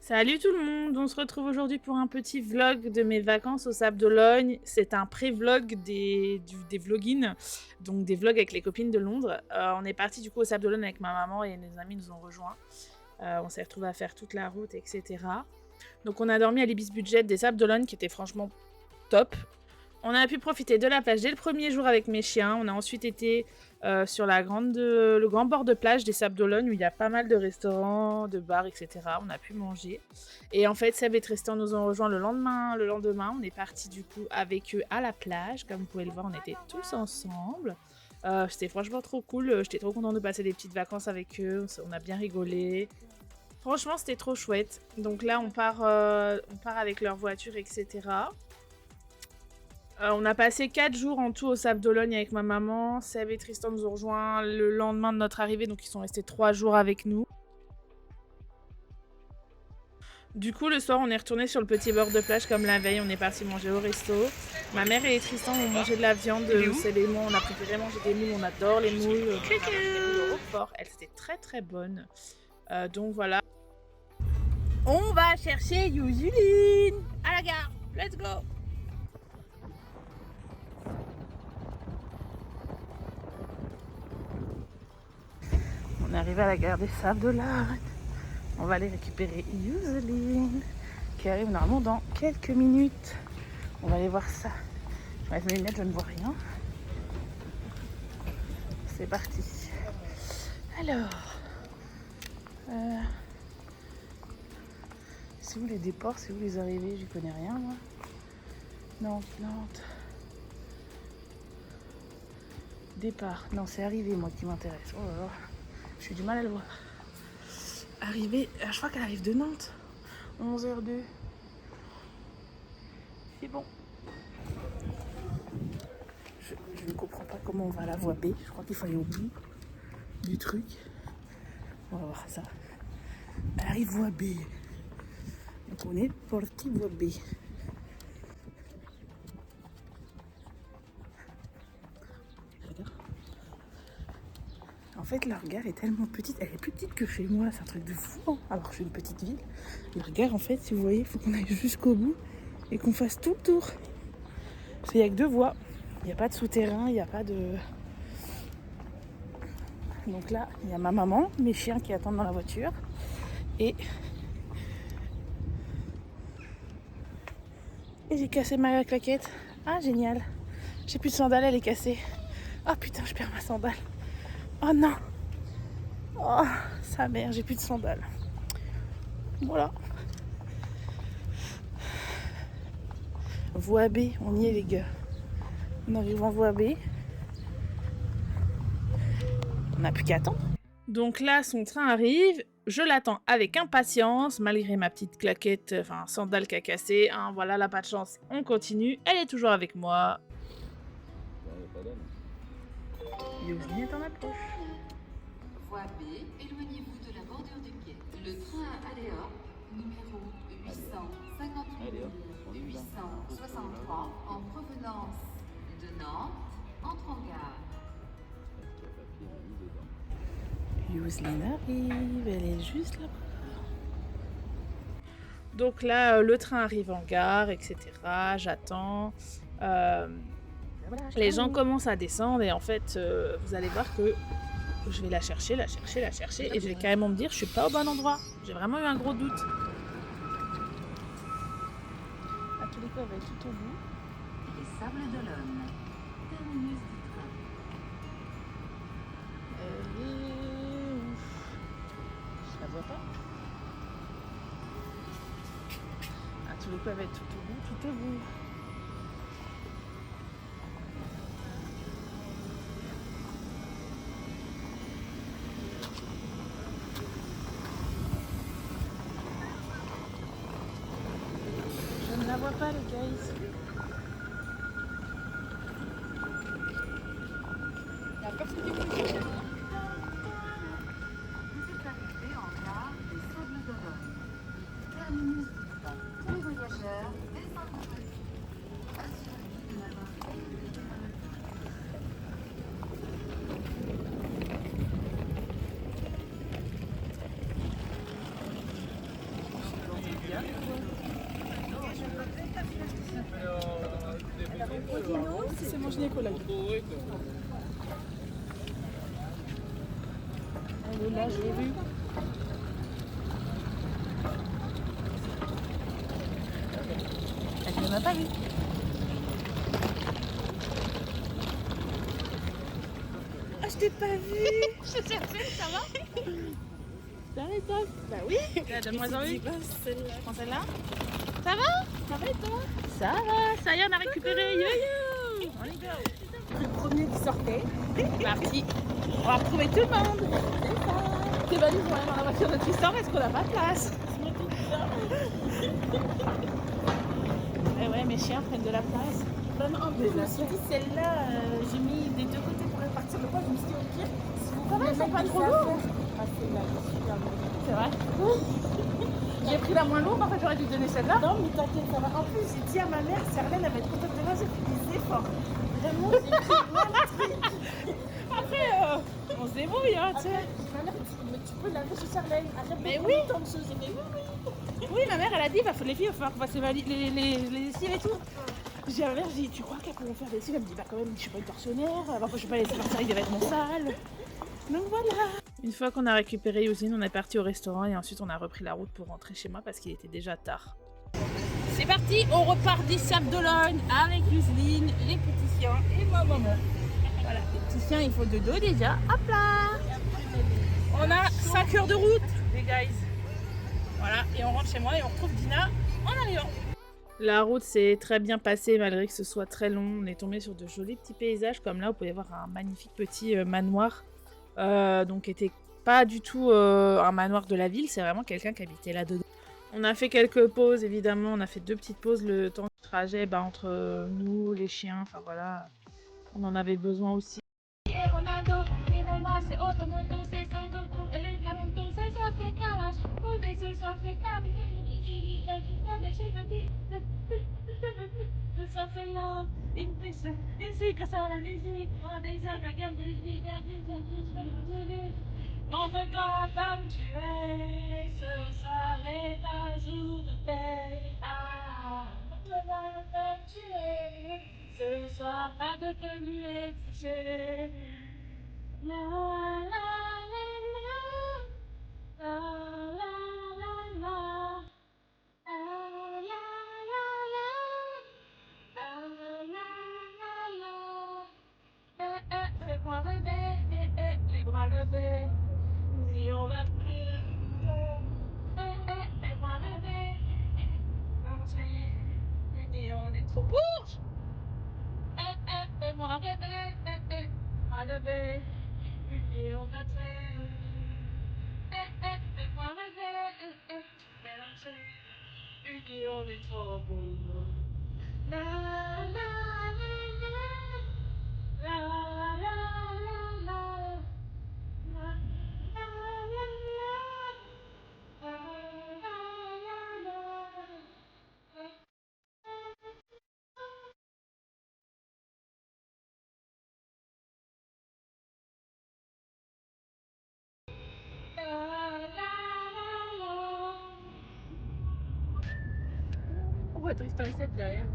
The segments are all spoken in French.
Salut tout le monde, on se retrouve aujourd'hui pour un petit vlog de mes vacances au Sable d'Olonne. C'est un pré-vlog des vloggings, donc des vlogs avec les copines de Londres. On est parti du coup au Sable d'Olonne avec ma maman et nos amis nous ont rejoints. On s'est retrouvés à faire toute la route, etc. Donc on a dormi à l'Ibis Budget des Sables d'Olonne qui était franchement top. On a pu profiter de la plage dès le premier jour avec mes chiens. On a ensuite été sur le grand bord de plage des Sables d'Olonne où il y a pas mal de restaurants, de bars, etc. On a pu manger. Et en fait, Seb et Tristan nous ont rejoints le lendemain. On est parti du coup avec eux à la plage. Comme vous pouvez le voir, on était tous ensemble. C'était franchement trop cool. J'étais trop contente de passer des petites vacances avec eux. On a bien rigolé. Franchement, c'était trop chouette. Donc là, on part avec leur voiture, etc. On a passé 4 jours en tout au Sable d'Olonne avec ma maman. Seb et Tristan nous ont rejoints le lendemain de notre arrivée, donc ils sont restés 3 jours avec nous. Du coup, le soir, on est retourné sur le petit bord de plage comme la veille. On est parti manger au resto. Ma mère et Tristan ont mangé de la viande. C'est les moules. On a préféré manger des moules. On adore les moules. On a mangé des moules au Roquefort. Elles étaient très très bonnes. Donc voilà. On va chercher Yuzuline à la gare. Let's go. On est arrivé à la gare des Sables d'Olonne. On va aller récupérer Yuzuline qui arrive normalement dans quelques minutes. On va aller voir ça. Je vais mettre mes lunettes, je ne vois rien. C'est parti. Alors, c'est où les déports, c'est où les arrivées? J'y connais rien moi. Nantes. Départ. Non, c'est arrivé moi qui m'intéresse. Oh là là. J'ai du mal à le voir. Arrivée, je crois qu'elle arrive de Nantes. 11h02. C'est bon. Je ne comprends pas comment on va à la voie B. Je crois qu'il faut aller au bout du truc. On va voir ça. Elle arrive voie B. Donc on est parti voie B. En fait, leur gare est tellement petite, elle est plus petite que chez moi, c'est un truc de fou. Hein. Alors que je suis une petite ville. Leur gare, en fait, si vous voyez, il faut qu'on aille jusqu'au bout et qu'on fasse tout le tour. Parce qu'il n'y a que 2 voies. Il n'y a pas de souterrain, il n'y a pas de... Donc là, il y a ma maman, mes chiens qui attendent dans la voiture. Et j'ai cassé ma claquette. Ah, génial. J'ai plus de sandales, elle est cassée. Oh putain, je perds ma sandale. Oh non. Oh, sa mère, j'ai plus de sandales. Voilà. Voie B, on y est les gars. On arrive en voie B. On n'a plus qu'à attendre. Donc là, son train arrive. Je l'attends avec impatience, malgré ma petite claquette, enfin sandale qui a cassé. Hein, voilà, là, pas de chance. On continue. Elle est toujours avec moi. Yuzuline est en approche. Voie B, éloignez-vous de la bordure du quai. Le train à Aléop, numéro 863 en provenance de Nantes, entre en gare. Yuzuline arrive, elle est juste là-bas. Donc là, le train arrive en gare, etc. J'attends. Les gens commencent à descendre et en fait, vous allez voir que je vais la chercher et je vais carrément me dire je suis pas au bon endroit. J'ai vraiment eu un gros doute. À tous les cas, on va être tout au bout. Les Sables d'Olonne. Terminus du train. Elle est où? Je la vois pas. À tous les cas, elle va être tout au bout. Je ne la vois pas, les guys. Il y a personne qui bouge. Vous êtes arrivé en gare des Sables d'Olonne. Terminus du train. Tous les voyageurs descendent de voiture. Assurez-vous de n'avoir pas C'est mon gynécologue. Elle est là, je l'ai vue. Elle ne m'a pas vue. Ah, je t'ai pas vue. Je te cherchais, ça va? Ça va et toi? Bah oui. Donne-moi en une. Je prends celle-là. Ça va? Ça va et toi? Ça va, ça y est, on a récupéré. Yo-yo! On y go. Le premier qui sortait. C'est parti. On va retrouver tout le monde. C'est ça. Tes valises vont aller dans la voiture de Tristan parce qu'on n'a pas de place. Eh ouais, mes chiens prennent de la place. Vraiment, en plus, je me suis dit, celle-là, j'ai mis des deux côtés pour répartir le poids. Je me suis dit, au pire, si vous va, elles sont pas trop lourdes. Ah, celle-là, elle est super lourde. C'est vrai. J'ai pris la moins lourde, en fait j'aurais dû donner celle-là. Non, mais t'inquiète, ça va. En plus, j'ai dit à ma mère, Serlène, elle va être contente de moi, j'ai fait des efforts. Vraiment, j'ai pris plein de trucs. Après, on se débrouille, hein, tu sais. Après, ma mère dit, mais tu peux laver sur Serlène. Arrête Mais de oui. prendre tant de choses. J'ai dit, oui. Oui, ma mère, elle a dit, les filles, il va falloir qu'on fasse les lessives et tout. J'ai à ma mère, j'ai dit, tu crois qu'elle peut me faire des lessives? Elle me dit, bah quand même, je suis pas une tortionnaire, je vais pas laisser partir avec des vêtements sales. Donc voilà. Une fois qu'on a récupéré Yousine, on est parti au restaurant et ensuite on a repris la route pour rentrer chez moi parce qu'il était déjà tard. C'est parti, on repart des Sables d'Olonne avec Yousine, les petits chiens et ma maman. Voilà, les petits chiens, il faut de dos déjà. Hop là. On a 5 heures de route, les guys. Voilà, et on rentre chez moi et on retrouve Dina en arrivant. La route s'est très bien passée malgré que ce soit très long. On est tombé sur de jolis petits paysages comme là, vous pouvez voir un magnifique petit manoir. Donc qui était pas du tout un manoir de la ville, c'est vraiment quelqu'un qui habitait là-dedans. On a fait quelques pauses, évidemment, on a fait 2 petites pauses le temps du trajet entre nous, les chiens, enfin voilà, on en avait besoin aussi. On veut pas t'habituer, ce serait un jour de paix. On veut pas t'habituer, ce soir pas de te lui toucher. La la la la, la la la la, la la la la. Fais-moi rêver, les bras levés. Si on va plus, fais-moi rêver. Et on est trop bourge. Fais-moi rêver, bras levés. Et on va faire. Fais-moi rêver, mélanger. Et on est trop bourge. La la la la, la la la la. On voit Tristan et Seb derrière.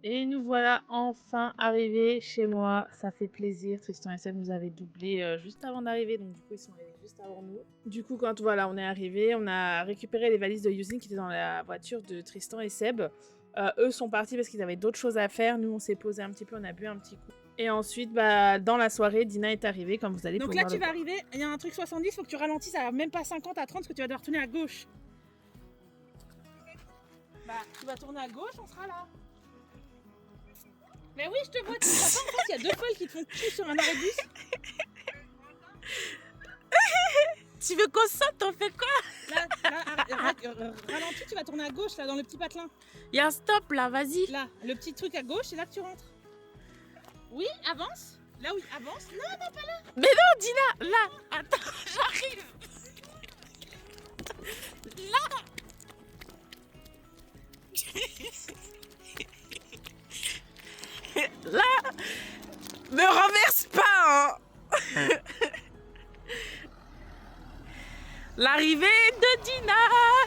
Et nous voilà enfin arrivés chez moi, ça fait plaisir. Tristan et Seb nous avaient doublé juste avant d'arriver, donc du coup ils sont arrivés juste avant nous. Du coup quand voilà on est arrivés, on a récupéré les valises de Yousine qui étaient dans la voiture de Tristan et Seb. Eux sont partis parce qu'ils avaient d'autres choses à faire, nous on s'est posé un petit peu, on a bu un petit coup. Et ensuite dans la soirée, Dina est arrivée comme vous allez pouvoir. Donc là tu vas arriver, il y a un truc 70, faut que tu ralentisses à même pas 50 à 30 parce que tu vas devoir tourner à gauche. Bah tu vas tourner à gauche, on sera là. Mais oui, je te vois, tu vois pas en fait, il y a 2 folles qui te font cul sur un arrêt de bus. Tu veux qu'on saute, on fait quoi? Là, ralentis, tu vas tourner à gauche, là, dans le petit patelin. Il y a un stop là, vas-y. Là, le petit truc à gauche, c'est là que tu rentres. Oui, avance. Là, oui, avance. Non, non, pas là. Mais non, Dina, là, attends, j'arrive. Là. Là, me renverse pas, hein. L'arrivée de Dina.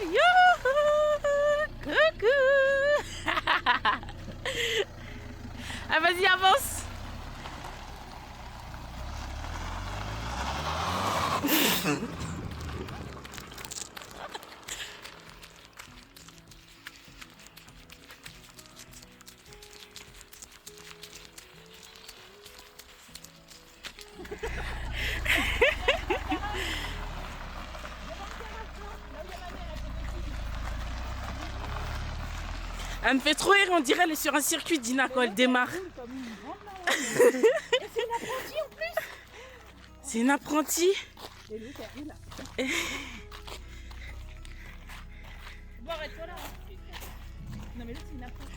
Youhou. Coucou. Ah, vas-y, avance. Elle me fait trop rire, on dirait elle est sur un circuit, Dina, quand elle démarre. C'est une apprentie. Et l'autre, elle est là. Bon, arrête-toi là. Non, mais l'autre, c'est une apprentie.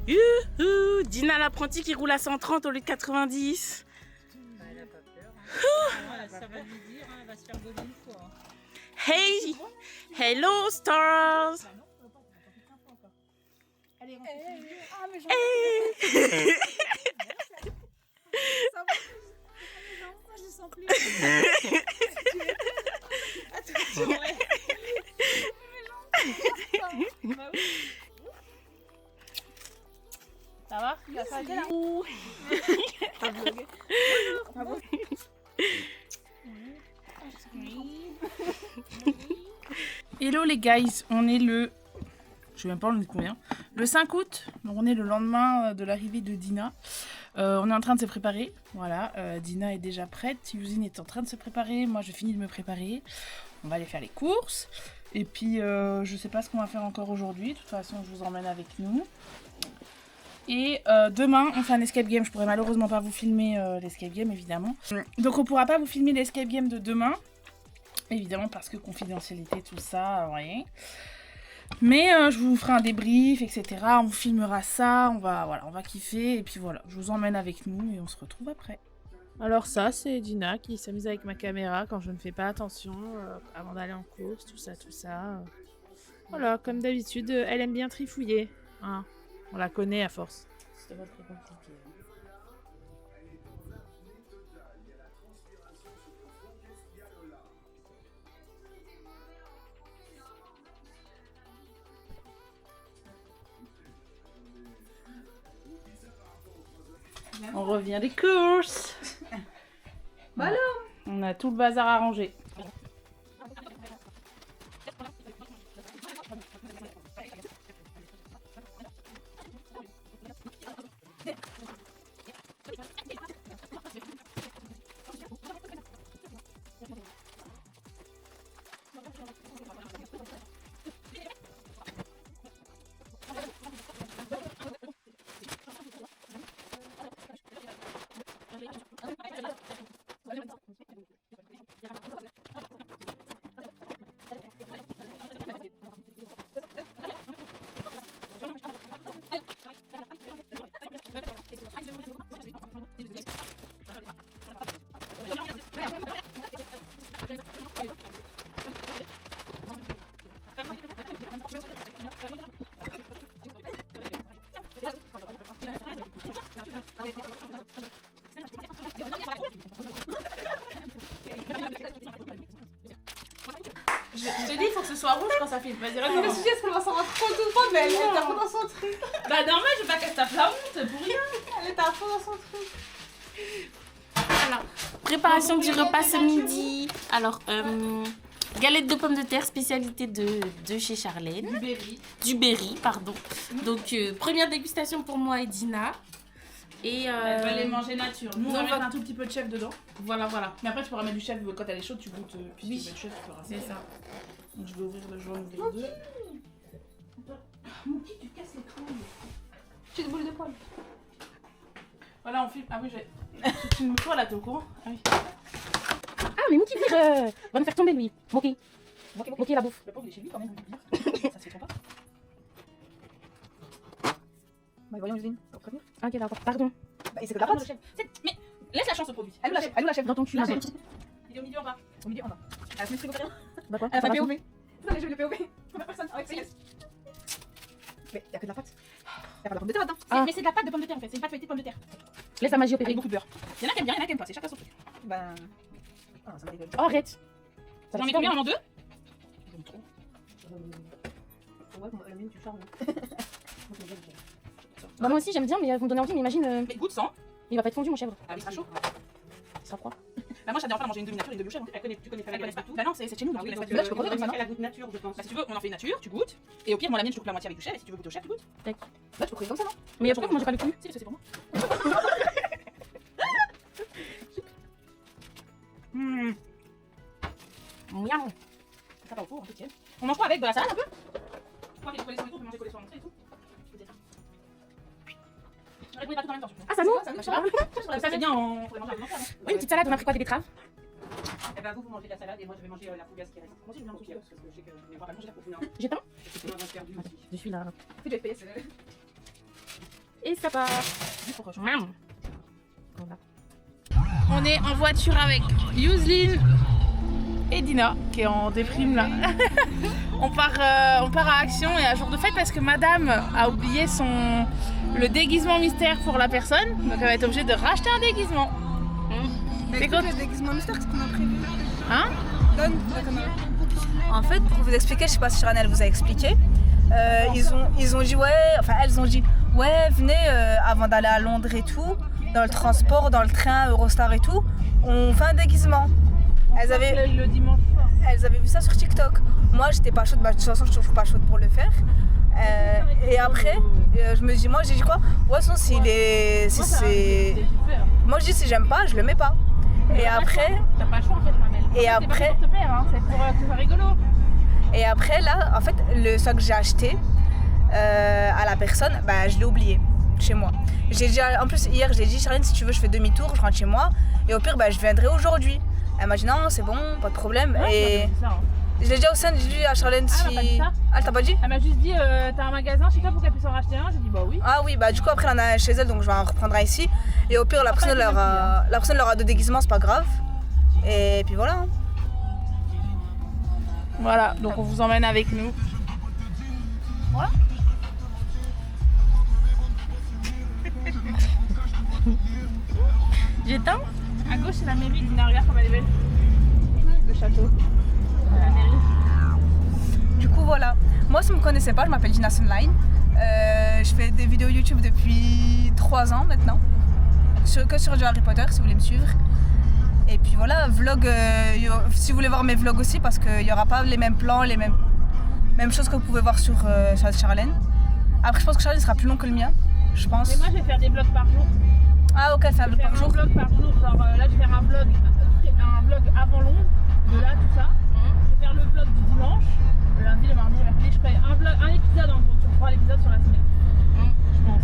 Youhou, Dina l'apprentie qui roule à 130 au lieu de 90. Elle a pas peur. Ça va lui dire, elle va se faire voler une fois. Hey, hello stars. Allez, on fait ah, mais j'en Hey. ça va. Je sens plus. Attends, ouais. Bah oui. Ça va? Il a pas été là. T'as vlogué? Ah bon? Hello les guys, on est le... Je sais même pas on est combien. Le 5 août, donc on est le lendemain de l'arrivée de Dina. On est en train de se préparer, voilà. Dina est déjà prête, Yuzine est en train de se préparer, moi je finis de me préparer. On va aller faire les courses. Et puis je sais pas ce qu'on va faire encore aujourd'hui, de toute façon je vous emmène avec nous. Et demain on fait un escape game, je pourrais malheureusement pas vous filmer l'escape game évidemment. Donc on pourra pas vous filmer l'escape game de demain. Évidemment parce que confidentialité tout ça, rien. Mais je vous ferai un débrief, etc. On vous filmera ça, on va kiffer. Et puis voilà, je vous emmène avec nous et on se retrouve après. Alors ça, c'est Dina qui s'amuse avec ma caméra quand je ne fais pas attention avant d'aller en course, tout ça. Voilà, comme d'habitude, elle aime bien trifouiller. Hein. On la connaît à force. C'était pas très compliqué. On revient des courses. Voilà. On a tout le bazar à ranger. Je te dis, il faut que ce soit rouge quand ça filme. Vas-y, Je me suis dit, est-ce qu'elle va s'en rendre compte ou pas? Mais elle était à fond dans son truc. Bah normal, je veux pas qu'elle tape la honte pour rien. Elle était à fond dans son truc. Alors, préparation du repas ce midi. Alors, galette de pommes de terre, spécialité de chez Charlène. Du Berry, pardon. Donc, première dégustation pour moi et Dina. Et Elle va les manger nature. Nous, on va non, mettre un tout petit peu de chef dedans. voilà. Mais après, tu pourras mettre du chef quand elle est chaude, tu goûtes. Puis Oui. tu mets le chef, tu feras C'est ça. Donc, je vais ouvrir le jaune, ouvrir le deux. Mon petit, tu casses l'écran. Petite boule de poil. Voilà, on filme. Ah oui, j'ai. Tu me toi là, t'es au courant? Ah oui. Ah, mais Mookie va nous faire tomber lui. Mookie la bouffe. Le pauvre, il est chez lui quand même, on peut dire. Ça se fait trop pas. Bah, voyons, Justine, pour prévenir. Ok, d'accord. Pardon. Bah, c'est que la pâte. Mais laisse la chance au produit. Elle où la chef? Dans ton cul. La là-bas. chef. Il est au milieu en bas. Au milieu en bas. Elle a fait le frigo derrière. Bah quoi? Elle a fait Préparation. POV. Non, mais je vais le POV. Première personne avec CS. Mais il y a que de la pâte. Il y a pas de la pomme de terre là-dedans. Ah. Mais c'est de la pâte de pomme de terre en fait. C'est une pâte feuilletée de pomme de terre. Laisse la magie Avec opérer. beaucoup de beurre. Il y en a qui aiment bien, il y en a qui aiment pas. C'est chacun son truc. Ben. Ah, ça me rigole. Oh, arrête. J'en mets combien en deux? J'aime trop. Ouais, la mienne, tu charmes. Bah, moi aussi, j'aime bien, mais vous me donnez envie, mais imagine. Mais goûte sans. Il va pas être fondu, mon chèvre. Ah oui, ça sera chaud. Il sera froid. Bah, moi, ça dérange pas de manger une demi-nature et une demi chèvre. Tu connais pas tout. Bah, non, c'est chez nous. Ah oui, donc, donc là, je peux on goûter la goûte nature, je pense. Bah, si tu veux, on en fait une nature, tu goûtes. Et au pire, moi, la mienne, je coupe la moitié avec du chèvre. Et si tu veux goûter au chèvre, tu goûtes. Tac. Là, tu peux couper comme ça, non? Mais pourquoi vous mangez pas le cul? Si, ça c'est pour moi. Miam. Ça va au four, un peu tiède. On mange quoi avec? De la salade un peu? Toi, les collés sur et tout, on peut manger collés sur en entrée et tout. On les pas tout en même temps, surtout. Ah, ça nous? Bah, je sais pas. Ça, c'est bien, on pourrait manger un peu ensemble. Oui, une petite salade, on a pris quoi? Des betteraves? Eh ben, vous mangez de la salade et moi, je vais manger la fougasse qui reste. Moi aussi, je viens manger parce que je sais que je vais pas manger la fougasse. Non, J'ai faim? c'est pas perdu aussi. Je suis là. Tu vas payer, c'est Et ça part. Miam. Voilà. On est en voiture avec Yuzlin et Dina qui est en déprime là. on part à Action et à jour de fête parce que madame a oublié le déguisement mystère pour la personne. Donc elle va être obligée de racheter un déguisement. C'est quoi le déguisement mystère? Qu'est-ce qu'on a prévu? Hein? Donne la caméra. En fait, pour vous expliquer, je sais pas si Sharon elle vous a expliqué, ils ont dit ouais, enfin elles ont dit ouais, venez avant d'aller à Londres et tout, dans le transport, dans le train, Eurostar et tout, on fait un déguisement. Elles avaient Le dimanche soir. Elles avaient vu ça sur TikTok. Moi, j'étais pas chaude, bah, de toute façon, je suis toujours pas chaude pour le faire. Et après, je me dis, moi, j'ai dit quoi? Ouais, sinon, moi, je dis, si j'aime pas, je le mets pas. Et après. T'as pas le choix en fait, Mamel. Et après. C'est pas pour te plaire, hein, c'est pour que ce soit rigolo. Et après, là, en fait, le sac que j'ai acheté à la personne, bah, je l'ai oublié chez moi. En plus, hier, j'ai dit, Charline, si tu veux, je fais demi-tour, je rentre chez moi. Et au pire, bah, je viendrai aujourd'hui. Elle m'a dit non, c'est bon, pas de problème. Ouais, et ça, hein. je l'ai dit au sein, j'ai dit à Charlène Ah, si. elle m'a pas dit ça. Ah, elle t'a pas dit? Elle m'a juste dit t'as un magasin chez toi pour qu'elle puisse en racheter un. J'ai dit bah oui. Ah oui, bah du coup après elle en a chez elle, donc je vais en reprendre un ici. Et au pire la personne leur a de déguisement, c'est pas grave. Et puis voilà. Voilà, donc on vous emmène avec nous. Voilà. J'éteins? À gauche c'est la mairie, Dina, regarde comme elle est belle. Le château. La mairie. Du coup voilà. Moi si vous me connaissez pas, je m'appelle Dina Sunline. Je fais des vidéos YouTube depuis 3 ans maintenant. Que sur du Harry Potter si vous voulez me suivre. Et puis voilà, vlog, si vous voulez voir mes vlogs aussi, parce qu'il n'y aura pas les mêmes plans, les mêmes choses que vous pouvez voir sur Charlène. Après je pense que Charlène sera plus long que le mien, je pense. Et moi je vais faire des vlogs par jour. Ah ok, faire un vlog par jour. Un vlog par jour, genre là je vais faire un vlog avant Londres, de là tout ça. Je vais faire le vlog du dimanche, le lundi, le mardi, le mercredi. Je ferai un épisode en gros, sur 3 épisodes sur la semaine. Je pense.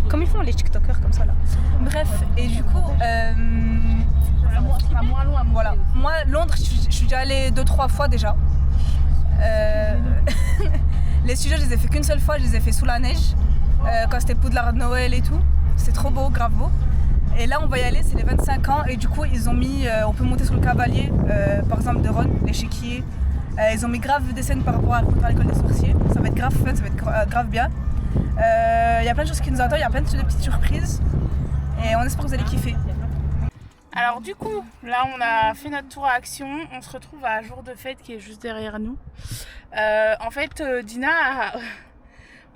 Comme ils font les TikTokers comme ça là. Bref, et du coup, Ce sera moins long à monter. voilà. Moi, Londres, je suis déjà allée 2-3 fois déjà. Les sujets, je les ai fait qu'une seule fois, je les ai fait sous la neige, quand c'était Poudlard de Noël et tout. C'est trop beau, grave beau. Et là, on va y aller, c'est les 25 ans, et du coup, ils ont mis, on peut monter sur le cavalier, par exemple de Ron, l'échiquier. Ils ont mis grave des scènes par rapport à l'école des sorciers. Ça va être grave fun, ça va être grave bien. Il y a plein de choses qui nous attendent, il y a plein de petites surprises. Et on espère que vous allez kiffer. Alors du coup, là on a fait notre tour à Action, on se retrouve à Jour de Fête qui est juste derrière nous. En fait, Dina,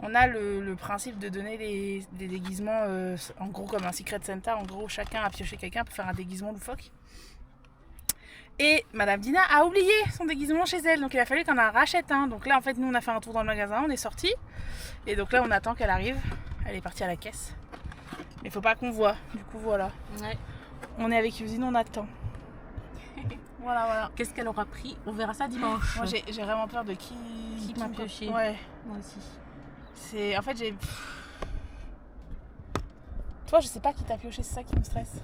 on a le principe de donner des déguisements, en gros comme un Secret Santa, en gros chacun a pioché quelqu'un pour faire un déguisement loufoque. Et Madame Dina a oublié son déguisement chez elle, donc il a fallu qu'on en rachète un. Donc là en fait nous on a fait un tour dans le magasin, on est sortis. Et donc là on attend qu'elle arrive, elle est partie à la caisse. Mais faut pas qu'on voit, du coup voilà. Ouais. On est avec Usine, on attend. Voilà. Qu'est-ce qu'elle aura pris? On verra ça dimanche. Moi j'ai vraiment peur de qui m'a pioché. Ouais. Moi aussi. En fait j'ai... Toi je sais pas qui t'a pioché, c'est ça qui me stresse.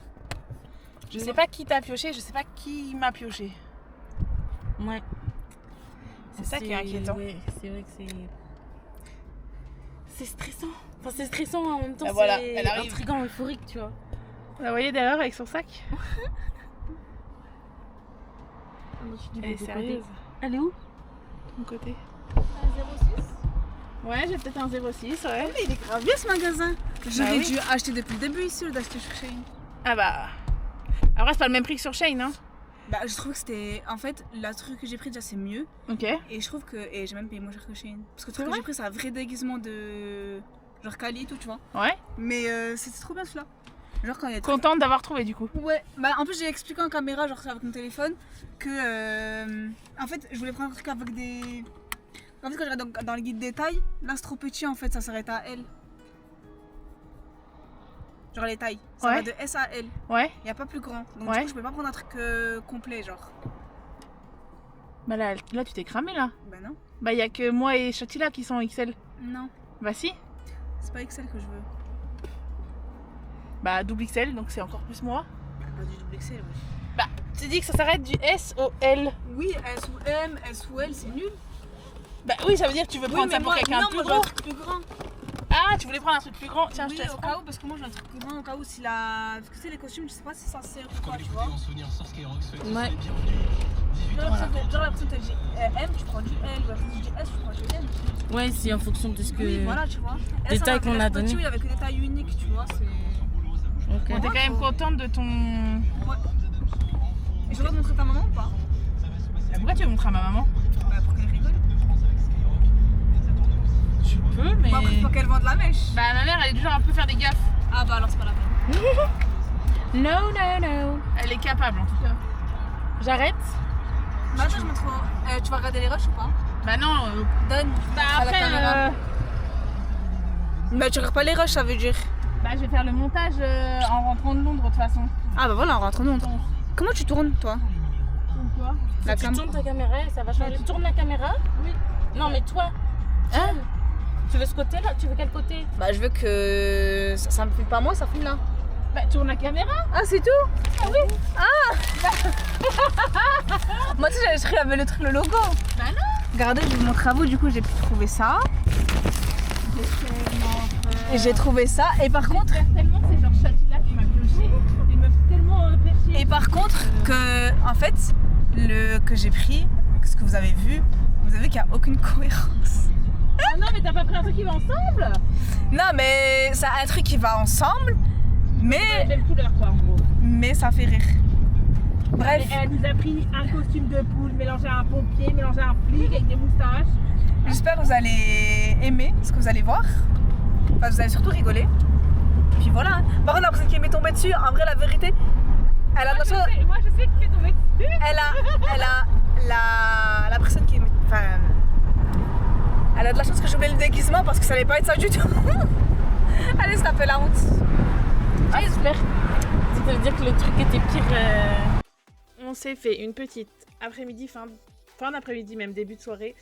Je sais pas qui t'a pioché, je sais pas qui m'a pioché. Ouais. C'est ça qui est inquiétant. Ouais, c'est vrai que c'est stressant. Enfin c'est stressant en même temps, Ben voilà, c'est elle arrive. intriguant, euphorique, tu vois. Vous la voyez derrière avec son sac? Elle est sérieuse. Elle est où? De mon côté. Un 06? Ouais, j'ai peut-être un 06, ouais. Il est grave bien ce magasin. J'aurais oui. dû acheter depuis le début ici ou d'acheter sur Shein. Ah bah... Après c'est pas le même prix que sur Shein, hein. Bah, je trouve que c'était. En fait, la truc que j'ai pris déjà, c'est mieux. Ok. Et je trouve que. Et j'ai même payé moins cher que Shein. Parce que le C'est truc que vrai j'ai pris, c'est un vrai déguisement de. Genre Kali et tout, tu vois. Ouais. Mais c'était trop bien celui-là. Genre quand il y a. Contente d'avoir trouvé du coup. Ouais, bah en plus j'ai expliqué en caméra, genre avec mon téléphone, que en fait je voulais prendre un truc avec des. En fait quand je regarde dans le guide détail, là c'est trop petit en fait, ça s'arrête à L. Genre les tailles, ça Ouais. va de S à L, Ouais. y a pas plus grand. Donc Ouais. du coup je peux pas prendre un truc complet genre. Bah là tu t'es cramé là. Bah non, Bah y a que moi et Chatila qui sont XL. non, Bah si. c'est pas XL que je veux. Bah double XL donc c'est encore plus moi. Pas du double XL, oui. Bah tu dis que ça s'arrête du S au L. Oui, S ou M, S ou L, c'est nul. Bah oui ça veut dire que tu veux prendre ça pour quelqu'un de plus moi, je veux gros. un truc plus grand. Ah tu voulais prendre un truc plus grand. Tiens Oui, je te laisse au prendre. cas où, parce que moi j'ai un truc plus grand, au cas où si la. Parce que tu sais, les costumes, je sais pas si ça sert ou quoi, Comme tu l'écouter vois. en souvenir sur Skyrock, soyez tous Ouais. les bienvenus. 18 Genre ans à la la personne te dit M, tu prends du L, ou la personne te dit S, tu prends du M. Ouais, c'est en fonction de ce que. Oui, voilà, tu vois. Des tailles qu'on a données. Oui, avec des tailles uniques, tu vois. C'est. Ok. Bon, t'es quand même contente de ton. Et je dois te montrer ta maman ou pas? Pourquoi tu veux montrer à ma maman? Bah, pour qu'elle rigole. Tu peux mais. Bon, après, faut qu'elle vende la mèche. Bah ma mère elle est du genre un peu faire des gaffes. Ah, bah alors c'est pas la peine. No, no, no. Elle est capable en tout cas. J'arrête. Bah, attends, je me trouve. Tu vas regarder les rushs ou pas? Bah non. Donne. Bah à la après. caméra. Bah, tu regardes pas les rushs, ça veut dire. Bah je vais faire le montage en rentrant de Londres de toute façon. Ah, bah voilà, on rentre nous. Comment tu tournes, toi? Donc quoi? La Tu cam. tournes ta caméra et ça va changer. Tu tournes la caméra? Oui. Non, mais toi. Hein? Tu veux ce côté-là? Tu veux quel côté? Bah, je veux que. Ça me filme pas moi, ça filme là. Bah tourne la caméra. Ah, c'est tout? Ah oui? Ah! Moi, tu sais, j'avais avec le truc, le logo. Bah non. Regardez, je vais vous montrer à vous, du coup, j'ai pu trouver ça. Et j'ai trouvé ça, et par contre. J'espère tellement que c'est genre Chatila qui m'a pioché. Une meuf tellement perchée. Et par contre, que, en fait, le que j'ai pris, ce que vous avez vu qu'il n'y a aucune cohérence. Ah non mais t'as pas pris un truc qui va ensemble? Non, mais c'est un truc qui va ensemble, mais, Belle couleur quoi en gros. mais ça fait rire. Bref, Elle nous a pris un costume de poule mélangé à un pompier, mélangé à un flic avec des moustaches. j'espère que vous allez aimer ce que vous allez voir. Enfin, vous allez surtout rigoler. Puis voilà. hein. Par contre, la personne qui m'est tombée dessus, en vrai, la vérité, elle a Moi attention. je sais qui est tombé dessus. Elle a la personne qui est. Enfin. Elle a de la chance que j'ai oublié le déguisement parce que ça allait pas être ça du tout. Allez, se taper la honte. Ah, super. Ça veut dire que le truc était pire. On s'est fait une petite après-midi, fin d'après-midi, même début de soirée,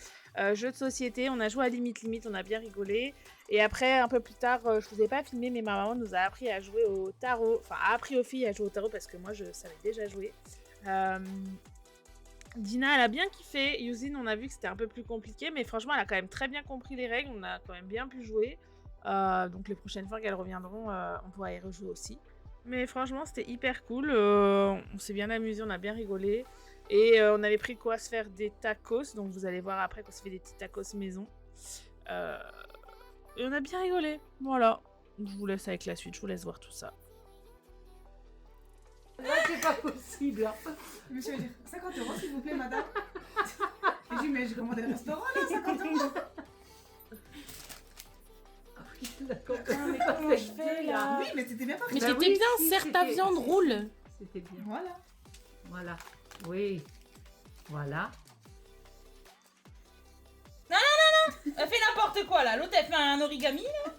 jeu de société. On a joué à Limite, on a bien rigolé. Et après, un peu plus tard, je vous ai pas filmé, mais ma maman nous a appris à jouer au tarot. Enfin, a appris aux filles à jouer au tarot parce que moi, je savais déjà jouer. Dina, elle a bien kiffé. Yuzine, on a vu que c'était un peu plus compliqué, mais franchement, elle a quand même très bien compris les règles. On a quand même bien pu jouer. Donc les prochaines fois qu'elles reviendront, on pourra y rejouer aussi. Mais franchement, c'était hyper cool. On s'est bien amusé, on a bien rigolé. Et on avait pris quoi se faire des tacos. Donc vous allez voir après qu'on se fait des petits tacos maison. Et on a bien rigolé. Voilà. Je vous laisse avec la suite, je vous laisse voir tout ça. Là, c'est pas possible. Monsieur, 50 € s'il vous plaît, madame. J'ai dit, mais j'ai commandé le restaurant là, 50 €. D'accord. mais comment je fais là? Oui, mais c'était bien parti. Mais Bah c'était oui, bien, si, serre ta c'était- viande, roule. C'était bien. Voilà. Voilà. Oui. Voilà. Elle fait n'importe quoi là. L'autre elle fait un origami là.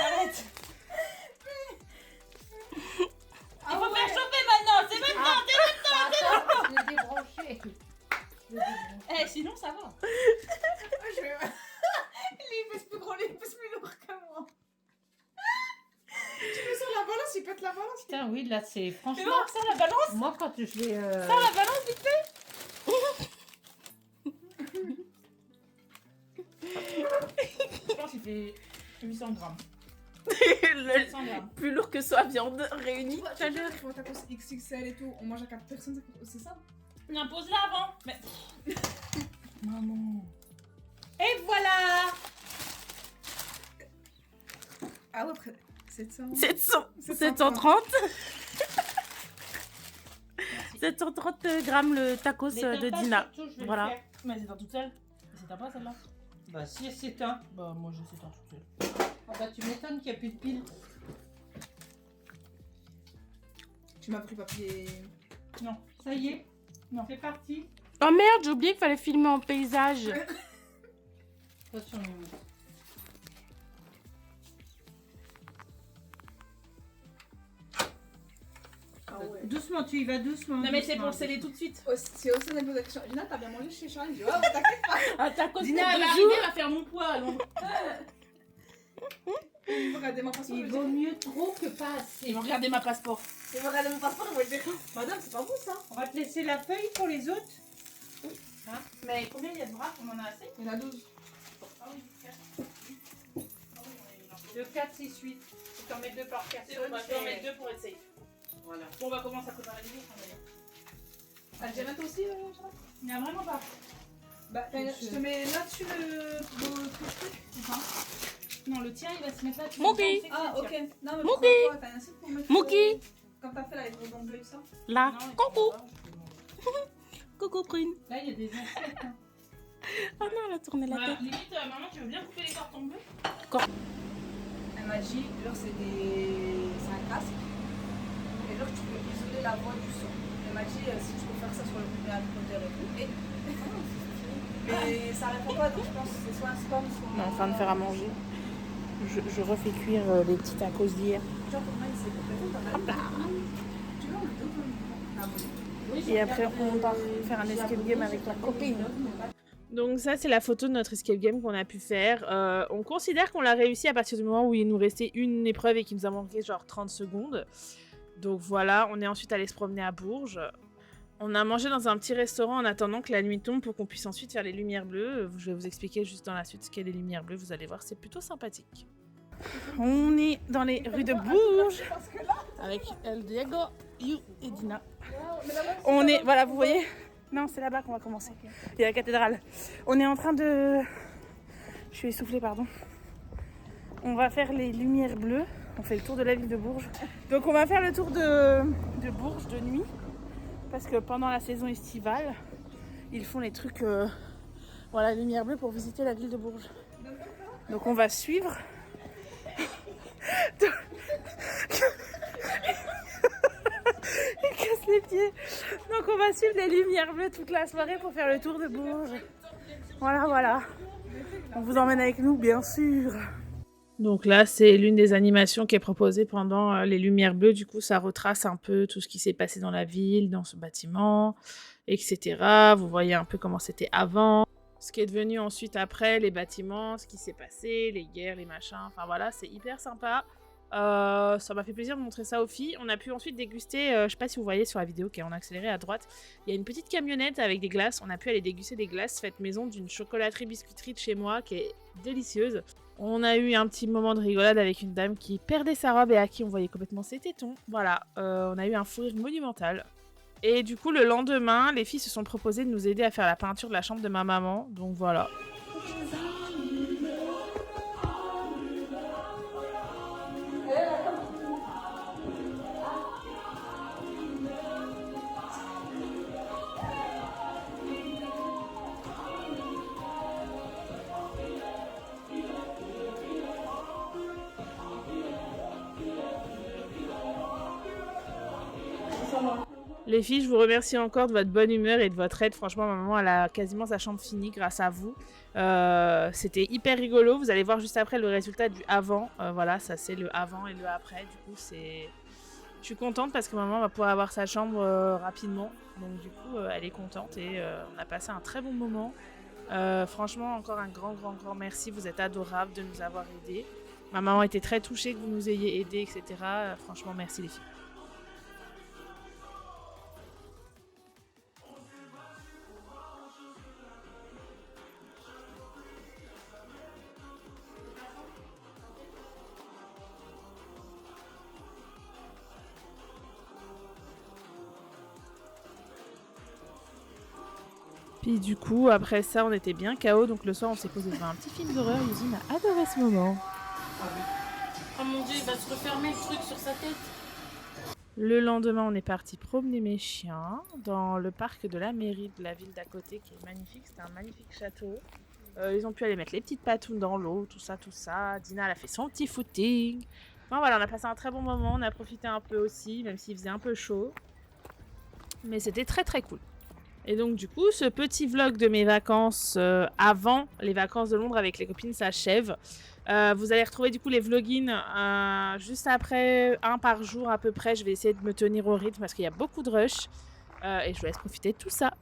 Arrête. Il faut faire chauffer maintenant. C'est maintenant. Je l'ai débranché. Eh, sinon ça va. Je vais... Lui, il pèse plus gros, lui, il pèse plus lourd que moi. Tu mets sur la balance, il pète la balance. Putain, oui, là, c'est Mais franchement. voir ça la balance. Moi, quand je l'ai. Ça la balance vite fait. Je pense qu'il fait 800 grammes. 700 grammes. Plus lourd que sa viande réunie. Tu vois, il faut un tacos XXL et tout. On mange à 4 personnes, c'est ça? On impose là avant. Mais... Maman. Et voilà. Ah ouais, après 700. 700. 730. 730 grammes le tacos Les de tapas, Dina. surtout, je vais Voilà. le faire. Mais elle s'éteint toute seule. Elle s'éteint pas celle-là. Bah si elle s'éteint. Bah moi je s'éteins toute seule. Ah bah tu m'étonnes qu'il n'y a plus de piles. Tu m'as pris papier. Non, ça y est. Non, c'est parti. Oh merde, j'ai oublié qu'il fallait filmer en paysage. Attention, Mimi. Doucement, tu y vas doucement. Non mais c'est doucement. pour le sceller tout de suite. Si Océane elle pose la question, Dina, t'as bien mangé chez Charles? Je dis, ouais, mais t'inquiète pas. Un tacos Dina pour elle va 2 arriver, jours. elle va faire mon poids à Londres. Ils vont regarder mon passeport. Il vaut mieux trop que pas assez. Ils vont regarder ma passeport. Ils vont regarder mon passeport, ils vont dire, madame, c'est pas vous ça. On va te laisser la feuille pour les autres. Mais combien il y a de bras? On en a assez? Il y en a 12. Ah oui, 4. De 4, 6, 8. Tu t'en mets 2 par 4. C'est vrai, on va en mettre 2 pour être safe. Voilà. Bon, on va commencer à préparer les jours. Algérien toi aussi, Charles? Il n'y a vraiment pas. Bah, je te mets là-dessus le truc. Non, le tien il va se mettre là. Moki. Ah, ok. Non, mais Moki. pourquoi t'as un site pour mettre. Moki. Comme t'as fait là, les rubans bleus et tout ça. Là. Coucou. Coucou prune. Là, il y a des insectes. Hein. Oh non, elle a tourné la Voilà, tête. limite, maman, tu veux bien couper les cartons bleus? Elle m'a dit, genre, c'est un casque. Et genre, tu peux isoler la voix du son. Elle m'a dit, si tu peux faire ça sur le répondeur et tout. Et. Mais ça répond pas, donc je pense que c'est soit un spam, soit. On est en train de faire à manger. Je refais cuire les petits tacos d'hier. Genre, pour moi, il s'est complètement pas mal. Tu vois, on le donne. Ah bon. Et après, on part faire un escape game avec la copine. Donc ça, c'est la photo de notre escape game qu'on a pu faire. On considère qu'on l'a réussi à partir du moment où il nous restait une épreuve et qu'il nous a manqué genre 30 secondes. Donc voilà, on est ensuite allé se promener à Bourges. On a mangé dans un petit restaurant en attendant que la nuit tombe pour qu'on puisse ensuite faire les lumières bleues. Je vais vous expliquer juste dans la suite ce qu'est les lumières bleues. Vous allez voir, c'est plutôt sympathique. On est dans les rues de Bourges avec El Diego, You et Dina. On est, voilà, vous voyez? Non, c'est là-bas qu'on va commencer. Il y a la cathédrale. On est en train de... Je suis essoufflée, pardon. On va faire les lumières bleues. On fait le tour de la ville de Bourges. Donc on va faire le tour de Bourges de nuit. Parce que pendant la saison estivale, ils font les trucs... voilà, lumière bleue pour visiter la ville de Bourges. Donc on va suivre... Il casse les pieds. Donc on va suivre les lumières bleues toute la soirée pour faire le tour de Bourges. Voilà, voilà. On vous emmène avec nous, bien sûr. Donc là, c'est l'une des animations qui est proposée pendant les lumières bleues. Du coup, ça retrace un peu tout ce qui s'est passé dans la ville, dans ce bâtiment, etc. Vous voyez un peu comment c'était avant. Ce qui est devenu ensuite après, les bâtiments, ce qui s'est passé, les guerres, les machins. Enfin voilà, c'est hyper sympa. Ça m'a fait plaisir de montrer ça aux filles. On a pu ensuite déguster, je sais pas si vous voyez sur la vidéo qui est en accéléré à droite, il y a une petite camionnette avec des glaces. On a pu aller déguster des glaces faites maison d'une chocolaterie biscuiterie de chez moi qui est délicieuse. On a eu un petit moment de rigolade avec une dame qui perdait sa robe et à qui on voyait complètement ses tétons. Voilà, on a eu un fou rire monumental. Et du coup, le lendemain, les filles se sont proposées de nous aider à faire la peinture de la chambre de ma maman. Donc voilà. Les filles, je vous remercie encore de votre bonne humeur et de votre aide. Franchement, ma maman, elle a quasiment sa chambre finie grâce à vous. C'était hyper rigolo. Vous allez voir juste après le résultat du avant. Voilà, ça c'est le avant et le après. Du coup, c'est... Je suis contente parce que maman va pouvoir avoir sa chambre rapidement. Donc du coup, elle est contente et on a passé un très bon moment. Franchement, encore un grand merci. Vous êtes adorables de nous avoir aidés. Ma maman était très touchée que vous nous ayez aidés, etc. Franchement, merci les filles. Puis du coup, après ça, on était bien KO. Donc le soir, on s'est posé devant un petit film d'horreur. Yusine a adoré ce moment. Oh mon dieu, il va se refermer le truc sur sa tête. Le lendemain, on est parti promener mes chiens dans le parc de la mairie de la ville d'à côté qui est magnifique. C'était un magnifique château. Ils ont pu aller mettre les petites patounes dans l'eau, tout ça, tout ça. Dina, elle a fait son petit footing. Enfin voilà, on a passé un très bon moment. On a profité un peu aussi, même s'il faisait un peu chaud. Mais c'était très très cool. Et donc du coup, ce petit vlog de mes vacances avant les vacances de Londres avec les copines s'achève. Vous allez retrouver du coup les vlogins juste après, un par jour à peu près. Je vais essayer de me tenir au rythme parce qu'il y a beaucoup de rush. Et je vous laisse profiter de tout ça.